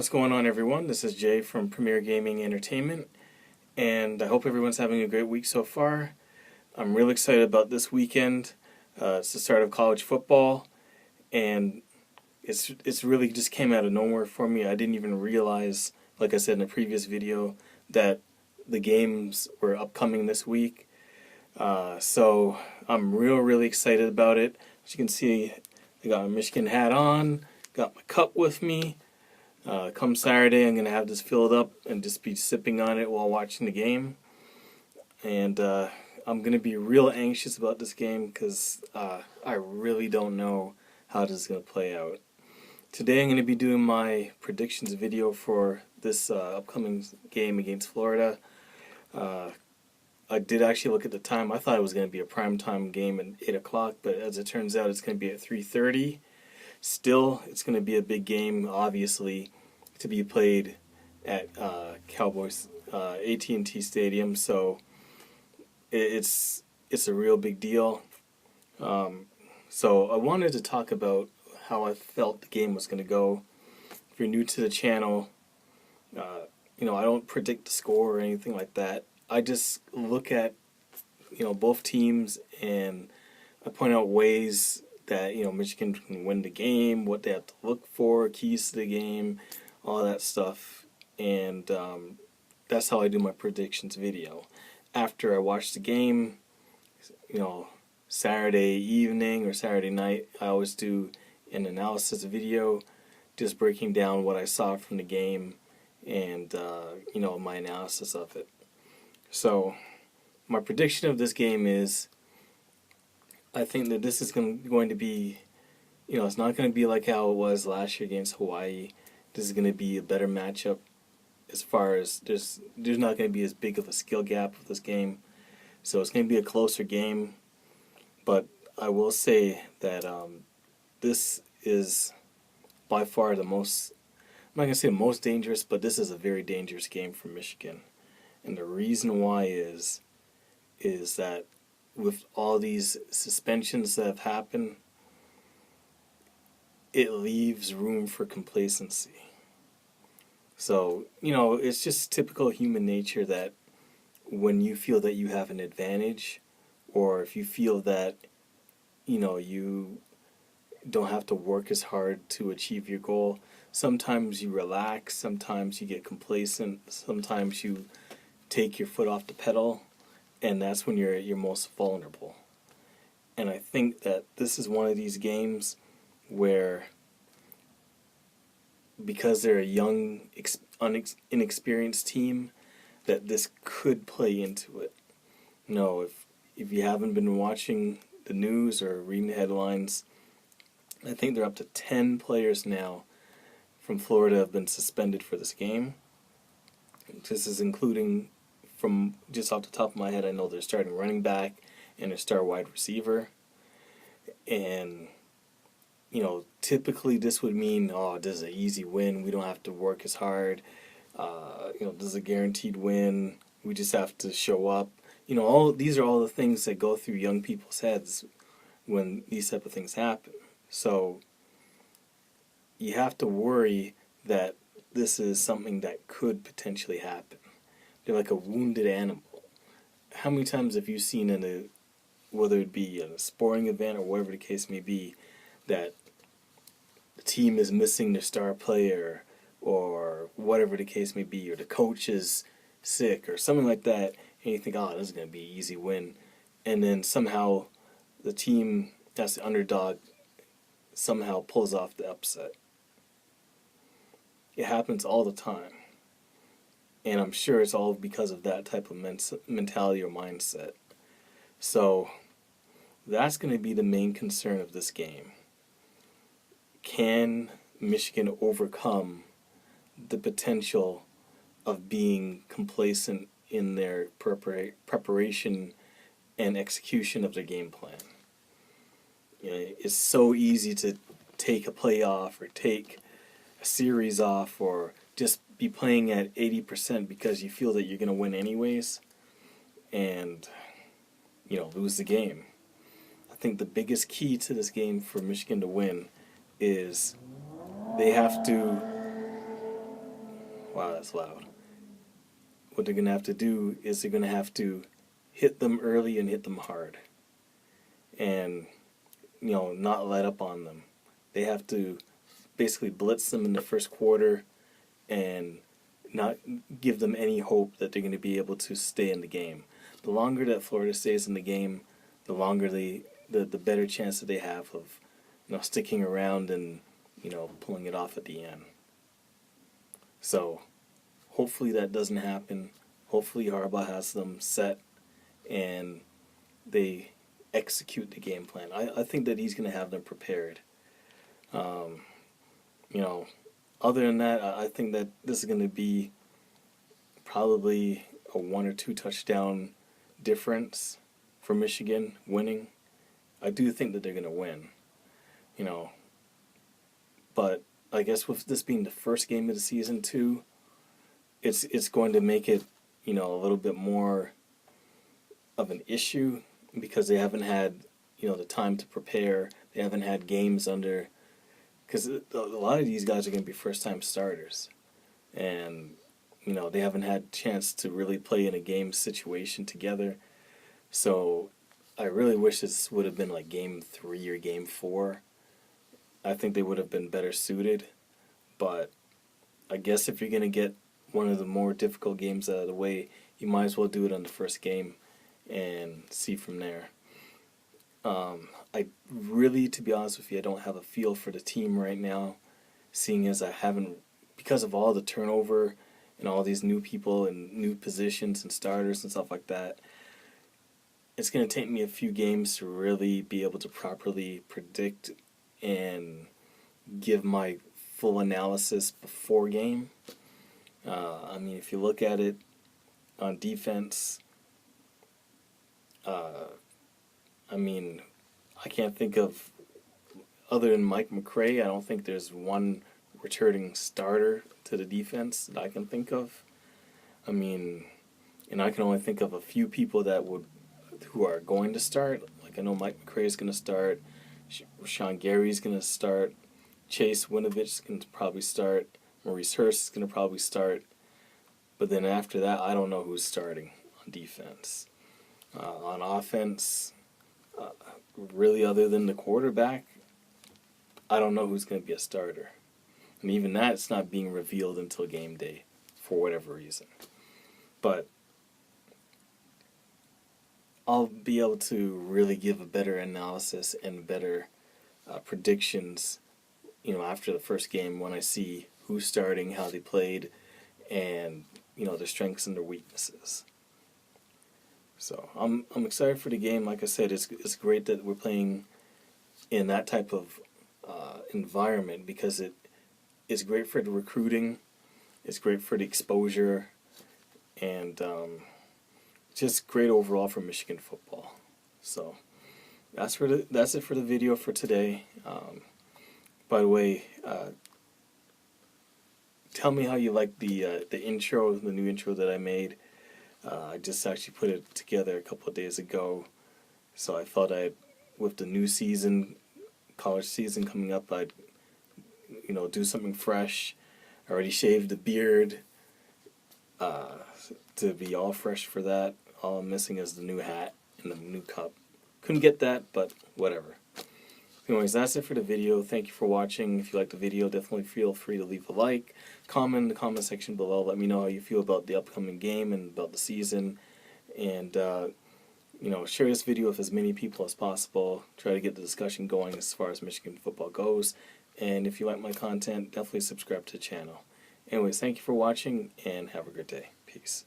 What's going on, everyone? This is Jay from Premier Gaming Entertainment, and I hope everyone's having a great week so far. I'm really excited about this weekend. It's the start of college football, and it's really just came out of nowhere for me. I didn't even realize, like I said in a previous video, that the games were upcoming this week. So I'm really excited about it. As you can see, I got my Michigan hat on, got my cup with me. Come Saturday, I'm going to have this filled up and just be sipping on it while watching the game. And I'm going to be real anxious about this game because I really don't know how this is going to play out. Today I'm going to be doing my predictions video for this upcoming game against Florida. I did actually look at the time. I thought it was going to be a primetime game at 8 o'clock, but as it turns out, it's going to be at 3:30. Still, it's going to be a big game, obviously, to be played at Cowboys AT&T Stadium. So it's a real big deal. So I wanted to talk about how I felt the game was going to go. If you're new to the channel, I don't predict the score or anything like that. I just look at both teams and I point out ways that Michigan can win the game, what they have to look for, keys to the game, all that stuff, and that's how I do my predictions video. After I watch the game, Saturday evening or Saturday night, I always do an analysis video, just breaking down what I saw from the game and my analysis of it. So my prediction of this game is, I think that this is going to be, it's not going to be like how it was last year against Hawaii. This is going to be a better matchup as far as there's not going to be as big of a skill gap with this game. So it's going to be a closer game. But I will say that this is by far the most, I'm not going to say the most dangerous, but this is a very dangerous game for Michigan. And the reason why is that with all these suspensions that have happened, it leaves room for complacency. So, it's just typical human nature that when you feel that you have an advantage, or if you feel that, you don't have to work as hard to achieve your goal, sometimes you relax, sometimes you get complacent, sometimes you take your foot off the pedal, and that's when you're most vulnerable. And I think that this is one of these games where, because they're a young, inexperienced team, that this could play into it. If you haven't been watching the news or reading the headlines, I think they're up to 10 players now from Florida have been suspended for this game. This is including, from just off the top of my head, I know they're starting running back and their star wide receiver. And, typically this would mean, this is an easy win. We don't have to work as hard. This is a guaranteed win. We just have to show up. These are all the things that go through young people's heads when these type of things happen. So you have to worry that this is something that could potentially happen. They're like a wounded animal. How many times have you seen whether it be in a sporting event or whatever the case may be, that the team is missing their star player or whatever the case may be, or the coach is sick or something like that, and you think, this is going to be an easy win, and then somehow the team that's the underdog somehow pulls off the upset. It happens all the time. And I'm sure it's all because of that type of mentality or mindset. So that's going to be the main concern of this game. Can Michigan overcome the potential of being complacent in their preparation and execution of their game plan? It's so easy to take a play off or take a series off or just be playing at 80% because you feel that you're going to win anyways and lose the game. I think the biggest key to this game for Michigan to win is they have to Wow, that's loud. What they're going to have to do is they're going to have to hit them early and hit them hard. And, not let up on them. They have to basically blitz them in the first quarter and not give them any hope that they're going to be able to stay in the game. The longer that Florida stays in the game, the longer the better chance that they have of sticking around and pulling it off at the end. So hopefully that doesn't happen. Hopefully Harbaugh has them set and they execute the game plan. I think that he's going to have them prepared. Other than that, I think that this is going to be probably a 1 or 2 touchdown difference for Michigan winning. I do think that they're going to win, but I guess with this being the first game of the season too, it's going to make it, a little bit more of an issue because they haven't had, the time to prepare. They haven't had games under, because a lot of these guys are going to be first-time starters, and they haven't had a chance to really play in a game situation together. So I really wish this would have been like game 3 or game 4. I think they would have been better suited, but I guess if you're going to get one of the more difficult games out of the way, you might as well do it on the first game and see from there. I really, to be honest with you, I don't have a feel for the team right now, seeing as I haven't, because of all the turnover and all these new people and new positions and starters and stuff like that. It's going to take me a few games to really be able to properly predict and give my full analysis before game. If you look at it on defense, I can't think of, other than Mike McCray, I don't think there's one returning starter to the defense that I can think of. And I can only think of a few people who are going to start. Like I know Mike McCray is going to start, Rashawn Gary's going to start, Chase Winovich is going to probably start, Maurice Hurst is going to probably start. But then after that, I don't know who's starting on defense. On offense, really other than the quarterback, I don't know who's going to be a starter. And even that's not being revealed until game day for whatever reason. But I'll be able to really give a better analysis and better predictions, after the first game when I see who's starting, how they played, and their strengths and their weaknesses. So I'm excited for the game. Like I said, it's great that we're playing in that type of environment because it's great for the recruiting, it's great for the exposure, and just great overall for Michigan football. So that's it for the video for today. By the way, tell me how you like the intro, the new intro that I made. I just actually put it together a couple of days ago, so I thought with the new season, college season coming up, I'd do something fresh. I already shaved the beard to be all fresh for that. All I'm missing is the new hat and the new cup. Couldn't get that, but whatever. Anyways, that's it for the video. Thank you for watching. If you liked the video, definitely feel free to leave a like. Comment in the comment section below. Let me know how you feel about the upcoming game and about the season. And, share this video with as many people as possible. Try to get the discussion going as far as Michigan football goes. And if you like my content, definitely subscribe to the channel. Anyways, thank you for watching, and have a good day. Peace.